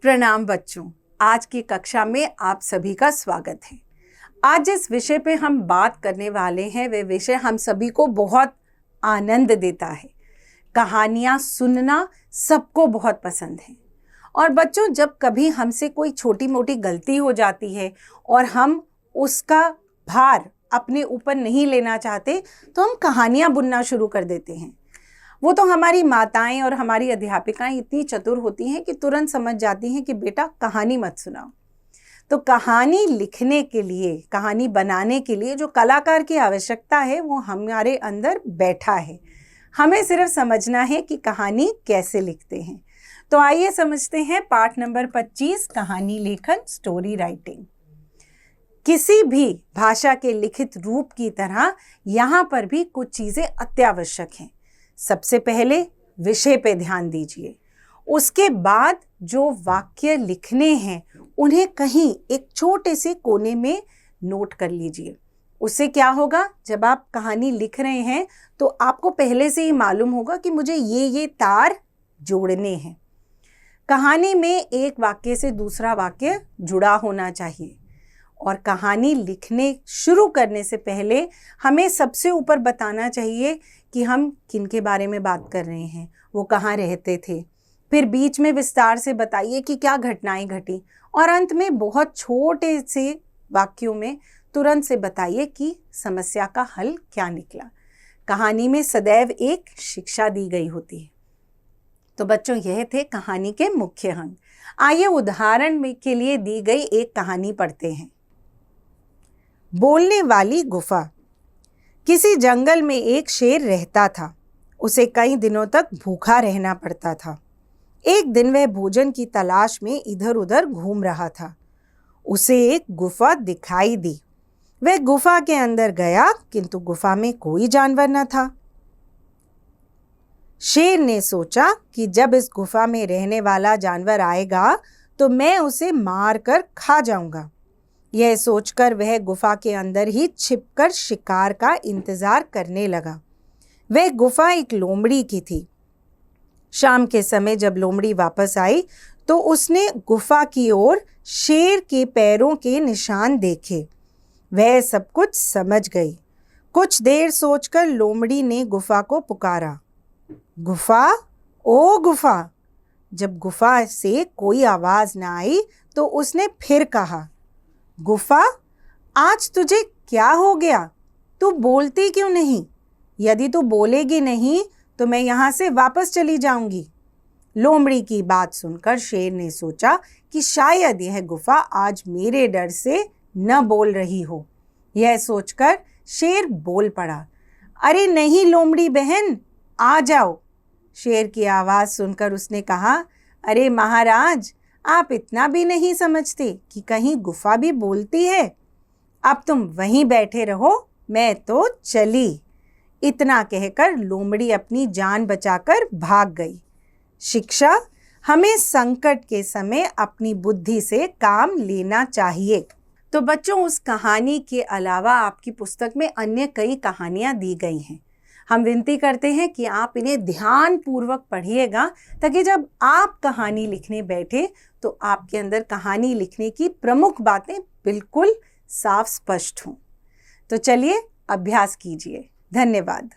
प्रणाम बच्चों, आज की कक्षा में आप सभी का स्वागत है। आज जिस विषय पे हम बात करने वाले हैं वे विषय हम सभी को बहुत आनंद देता है। कहानियाँ सुनना सबको बहुत पसंद है और बच्चों जब कभी हमसे कोई छोटी मोटी गलती हो जाती है और हम उसका भार अपने ऊपर नहीं लेना चाहते तो हम कहानियाँ बुनना शुरू कर देते हैं। वो तो हमारी माताएं और हमारी अध्यापिकाएं इतनी चतुर होती हैं कि तुरंत समझ जाती हैं कि बेटा कहानी मत सुनाओ। तो कहानी लिखने के लिए, कहानी बनाने के लिए जो कलाकार की आवश्यकता है वो हमारे अंदर बैठा है। हमें सिर्फ समझना है कि कहानी कैसे लिखते हैं। तो आइए समझते हैं पाठ नंबर 25, कहानी लेखन, स्टोरी राइटिंग। किसी भी भाषा के लिखित रूप की तरह यहाँ पर भी कुछ चीज़ें अत्यावश्यक हैं। सबसे पहले विषय पे ध्यान दीजिए। उसके बाद जो वाक्य लिखने हैं उन्हें कहीं एक छोटे से कोने में नोट कर लीजिए। उससे क्या होगा, जब आप कहानी लिख रहे हैं तो आपको पहले से ही मालूम होगा कि मुझे ये तार जोड़ने हैं। कहानी में एक वाक्य से दूसरा वाक्य जुड़ा होना चाहिए और कहानी लिखने शुरू करने से पहले हमें सबसे ऊपर बताना चाहिए कि हम किन के बारे में बात कर रहे हैं, वो कहाँ रहते थे, फिर बीच में विस्तार से बताइए कि क्या घटनाएं घटी और अंत में बहुत छोटे से वाक्यों में तुरंत से बताइए कि समस्या का हल क्या निकला। कहानी में सदैव एक शिक्षा दी गई होती है। तो बच्चों यह थे कहानी के मुख्य अंग। आइए उदाहरण के लिए दी गई एक कहानी पढ़ते हैं। बोलने वाली गुफा। किसी जंगल में एक शेर रहता था। उसे कई दिनों तक भूखा रहना पड़ता था। एक दिन वह भोजन की तलाश में इधर उधर घूम रहा था। उसे एक गुफा दिखाई दी। वह गुफा के अंदर गया किंतु गुफा में कोई जानवर न था। शेर ने सोचा कि जब इस गुफा में रहने वाला जानवर आएगा तो मैं उसे मार कर खा जाऊंगा। यह सोचकर वह गुफा के अंदर ही छिपकर शिकार का इंतजार करने लगा। वह गुफा एक लोमड़ी की थी। शाम के समय जब लोमड़ी वापस आई तो उसने गुफा की ओर शेर के पैरों के निशान देखे। वह सब कुछ समझ गई। कुछ देर सोचकर लोमड़ी ने गुफा को पुकारा, गुफा, ओ गुफा। जब गुफा से कोई आवाज न आई तो उसने फिर कहा, गुफा, आज तुझे क्या हो गया? तू बोलती क्यों नहीं? यदि तू बोलेगी नहीं तो मैं यहाँ से वापस चली जाऊंगी। लोमड़ी की बात सुनकर शेर ने सोचा कि शायद यह गुफा आज मेरे डर से न बोल रही हो। यह सोचकर शेर बोल पड़ा, अरे नहीं लोमड़ी बहन, आ जाओ। शेर की आवाज़ सुनकर उसने कहा, अरे महाराज, आप इतना भी नहीं समझते कि कहीं गुफा भी बोलती है। अब तुम वहीं बैठे रहो, मैं तो चली। इतना कहकर लोमड़ी अपनी जान बचाकर भाग गई। शिक्षा, हमें संकट के समय अपनी बुद्धि से काम लेना चाहिए। तो बच्चों, उस कहानी के अलावा आपकी पुस्तक में अन्य कई कहानियाँ दी गई हैं। हम विनती करते हैं कि आप इन्हें ध्यानपूर्वक पढ़िएगा ताकि जब आप कहानी लिखने बैठे तो आपके अंदर कहानी लिखने की प्रमुख बातें बिल्कुल साफ स्पष्ट हों। तो चलिए अभ्यास कीजिए। धन्यवाद।